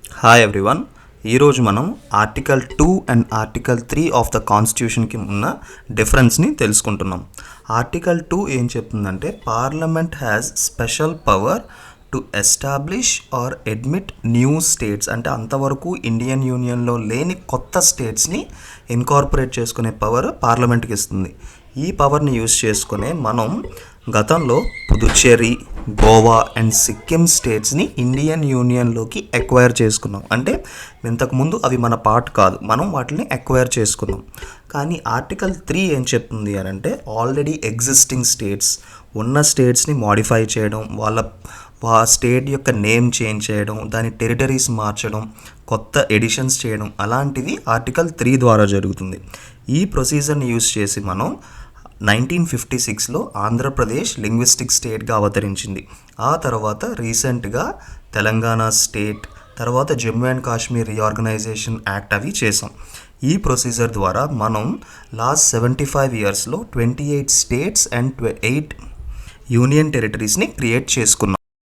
Hi everyone. ఈరోజు మనం article 2 and article 3 of the కాన్స్టిట్యూషన్కి ఉన్న డిఫరెన్స్ని తెలుసుకుంటున్నాం. ఆర్టికల్ 2 ఏం చెప్తుందంటే parliament has special power to establish or admit new states, అంటే అంతవరకు ఇండియన్ యూనియన్లో లేని కొత్త స్టేట్స్ని ఇన్కార్పొరేట్ చేసుకునే పవర్ పార్లమెంట్కి ఇస్తుంది. ఈ పవర్ని యూజ్ చేసుకునే మనం గతంలో పుదుచ్చేరి, గోవా అండ్ సిక్కిం స్టేట్స్ని ఇండియన్ యూనియన్లోకి ఎక్వైర్ చేసుకున్నాం. అంటే ఇంతకుముందు అవి మన పార్ట్ కాదు, మనం వాటిని ఎక్వైర్ చేసుకున్నాం. కానీ ఆర్టికల్ 3 ఏం చెప్తుంది అని అంటే ఆల్రెడీ ఎగ్జిస్టింగ్ స్టేట్స్ ఉన్న స్టేట్స్ని మాడిఫై చేయడం, వాళ్ళ స్టేట్ యొక్క నేమ్ చేంజ్ చేయడం, దాని టెరిటరీస్ మార్చడం, కొత్త ఎడిషన్స్ చేయడం, అలాంటివి ఆర్టికల్ 3 ద్వారా జరుగుతుంది. ఈ ప్రొసీజర్ని యూజ్ చేసి మనం 1956లో ఆంధ్రప్రదేశ్ లింగ్విస్టిక్ స్టేట్గా అవతరించింది. ఆ తర్వాత రీసెంట్గా తెలంగాణ స్టేట్, తర్వాత Jammu and Kashmir reorganisation act అవి చేసాం. ఈ ప్రొసీజర్ ద్వారా మనం లాస్ట్ 75 ఇయర్స్లో 28 స్టేట్స్ అండ్ 8 యూనియన్ టెరిటరీస్ని క్రియేట్ చేసుకున్నాం.